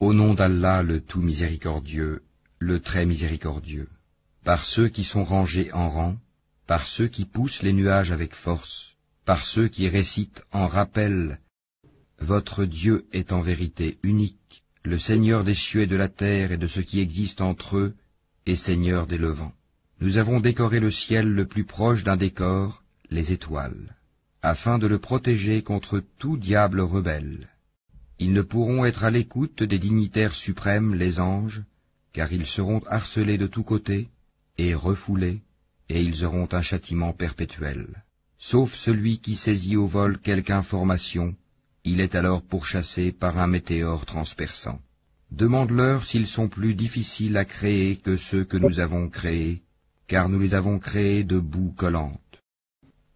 Au nom d'Allah, le tout miséricordieux, le très miséricordieux, par ceux qui sont rangés en rang, par ceux qui poussent les nuages avec force, par ceux qui récitent en rappel. Votre Dieu est en vérité unique, le Seigneur des cieux et de la terre et de ce qui existe entre eux, et Seigneur des levants. Nous avons décoré le ciel le plus proche d'un décor, les étoiles, afin de le protéger contre tout diable rebelle. Ils ne pourront être à l'écoute des dignitaires suprêmes, les anges, car ils seront harcelés de tous côtés, et refoulés, et ils auront un châtiment perpétuel. Sauf celui qui saisit au vol quelque information, il est alors pourchassé par un météore transperçant. Demande-leur s'ils sont plus difficiles à créer que ceux que nous avons créés, car nous les avons créés de boue collante.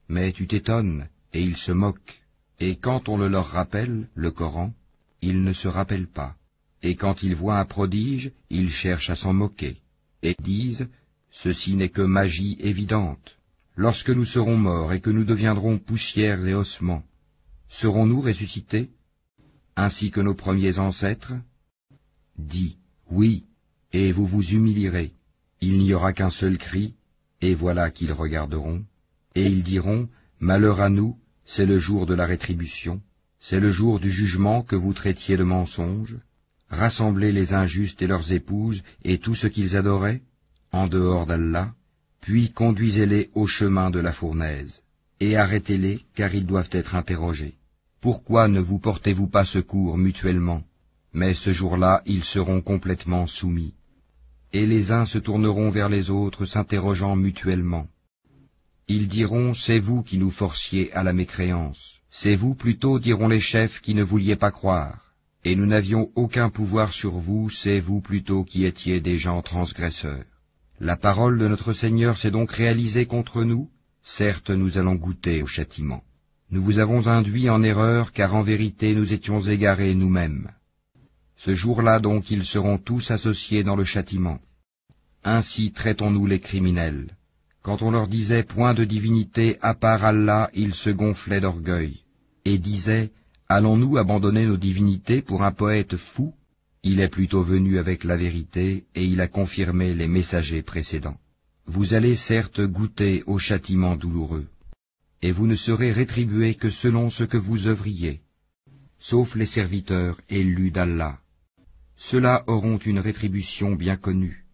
Mais tu t'étonnes, et ils se moquent, et quand on le leur rappelle, le Coran, ils ne se rappellent pas, et quand ils voient un prodige, ils cherchent à s'en moquer, et disent, ceci n'est que magie évidente. Lorsque nous serons morts et que nous deviendrons poussière et ossements, serons-nous ressuscités, ainsi que nos premiers ancêtres? Dis, oui, et vous vous humilierez. Il n'y aura qu'un seul cri, et voilà qu'ils regarderont, et ils diront, malheur à nous, c'est le jour de la rétribution, c'est le jour du jugement que vous traitiez de mensonge. Rassemblez les injustes et leurs épouses et tout ce qu'ils adoraient, en dehors d'Allah, puis conduisez-les au chemin de la fournaise, et arrêtez-les, car ils doivent être interrogés. Pourquoi ne vous portez-vous pas secours mutuellement? Mais ce jour-là, ils seront complètement soumis. Et les uns se tourneront vers les autres, s'interrogeant mutuellement. Ils diront, c'est vous qui nous forciez à la mécréance. C'est vous plutôt, diront les chefs, qui ne vouliez pas croire. Et nous n'avions aucun pouvoir sur vous, c'est vous plutôt qui étiez des gens transgresseurs. La parole de notre Seigneur s'est donc réalisée contre nous. Certes, nous allons goûter au châtiment. Nous vous avons induit en erreur, car en vérité nous étions égarés nous-mêmes. Ce jour-là donc ils seront tous associés dans le châtiment. Ainsi traitons-nous les criminels. Quand on leur disait point de divinité à part Allah, ils se gonflaient d'orgueil, et disaient, allons-nous abandonner nos divinités pour un poète fou? Il est plutôt venu avec la vérité, et il a confirmé les messagers précédents. Vous allez certes goûter au châtiment douloureux, et vous ne serez rétribués que selon ce que vous œuvriez, sauf les serviteurs élus d'Allah. Ceux-là auront une rétribution bien connue,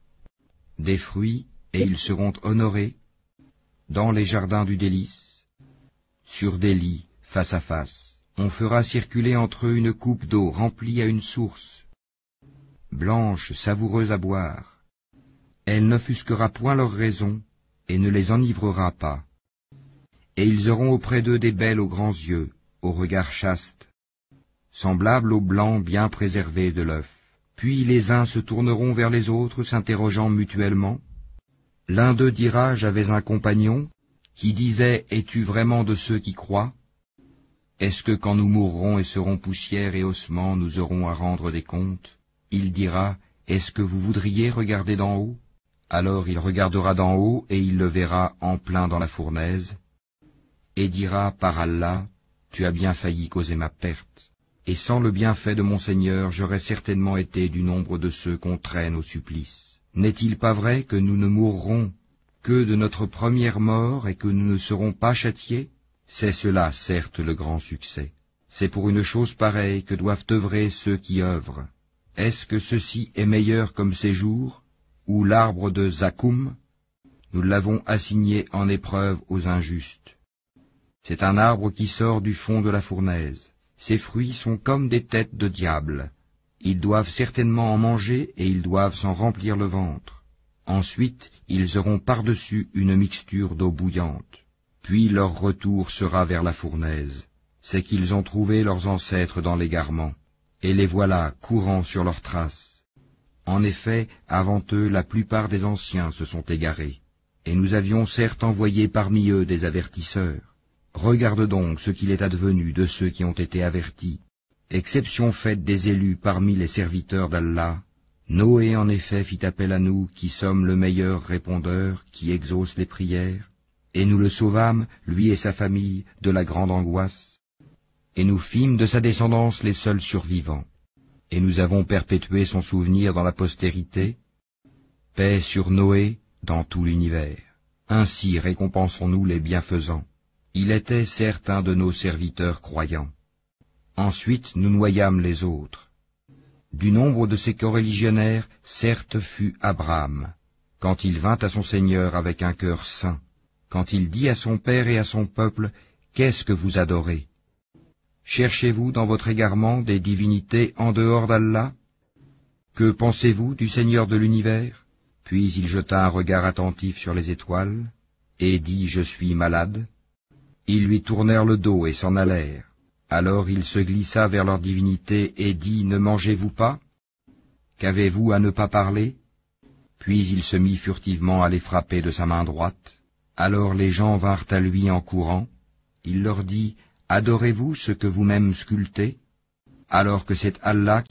des fruits, et ils seront honorés, dans les jardins du délice, sur des lits, face à face. On fera circuler entre eux une coupe d'eau remplie à une source, blanche, savoureuse à boire. Elle n'offusquera point leur raison, et ne les enivrera pas. Et ils auront auprès d'eux des belles aux grands yeux, au regard chaste, semblables au blanc bien préservé de l'œuf. Puis les uns se tourneront vers les autres, s'interrogeant mutuellement. L'un d'eux dira, j'avais un compagnon, qui disait, es-tu vraiment de ceux qui croient? Est-ce que quand nous mourrons et serons poussière et ossements, nous aurons à rendre des comptes? Il dira, est-ce que vous voudriez regarder d'en haut? Alors il regardera d'en haut, et il le verra en plein dans la fournaise, et dira, par Allah, tu as bien failli causer ma perte. Et sans le bienfait de mon Seigneur, j'aurais certainement été du nombre de ceux qu'on traîne au supplice. N'est-il pas vrai que nous ne mourrons que de notre première mort et que nous ne serons pas châtiés? C'est cela, certes, le grand succès. C'est pour une chose pareille que doivent œuvrer ceux qui œuvrent. Est-ce que ceci est meilleur comme séjour, ou l'arbre de Zakoum? Nous l'avons assigné en épreuve aux injustes. C'est un arbre qui sort du fond de la fournaise. Ses fruits sont comme des têtes de diable. Ils doivent certainement en manger et ils doivent s'en remplir le ventre. Ensuite, ils auront par-dessus une mixture d'eau bouillante. Puis leur retour sera vers la fournaise. C'est qu'ils ont trouvé leurs ancêtres dans l'égarement, et les voilà courant sur leurs traces. En effet, avant eux, la plupart des anciens se sont égarés, et nous avions certes envoyé parmi eux des avertisseurs. Regarde donc ce qu'il est advenu de ceux qui ont été avertis. Exception faite des élus parmi les serviteurs d'Allah, Noé en effet fit appel à nous qui sommes le meilleur répondeur qui exauce les prières, et nous le sauvâmes, lui et sa famille, de la grande angoisse, et nous fîmes de sa descendance les seuls survivants. et nous avons perpétué son souvenir dans la postérité. Paix sur Noé dans tout l'univers. Ainsi récompensons-nous les bienfaisants. Il était certes un de nos serviteurs croyants. Ensuite nous noyâmes les autres. Du nombre de ces coreligionnaires, certes fut Abraham, quand il vint à son Seigneur avec un cœur saint, quand il dit à son père et à son peuple, « Qu'est-ce que vous adorez? Cherchez-vous dans votre égarement des divinités en dehors d'Allah? Que pensez-vous du Seigneur de l'univers ?» Puis il jeta un regard attentif sur les étoiles, et dit, « Je suis malade. » Ils lui tournèrent le dos et s'en allèrent. Alors il se glissa vers leur divinité et dit, « Ne mangez-vous pas? Qu'avez-vous à ne pas parler ?» Puis il se mit furtivement à les frapper de sa main droite. Alors les gens vinrent à lui en courant. Il leur dit, « Adorez-vous ce que vous-même sculptez, alors que c'est Allah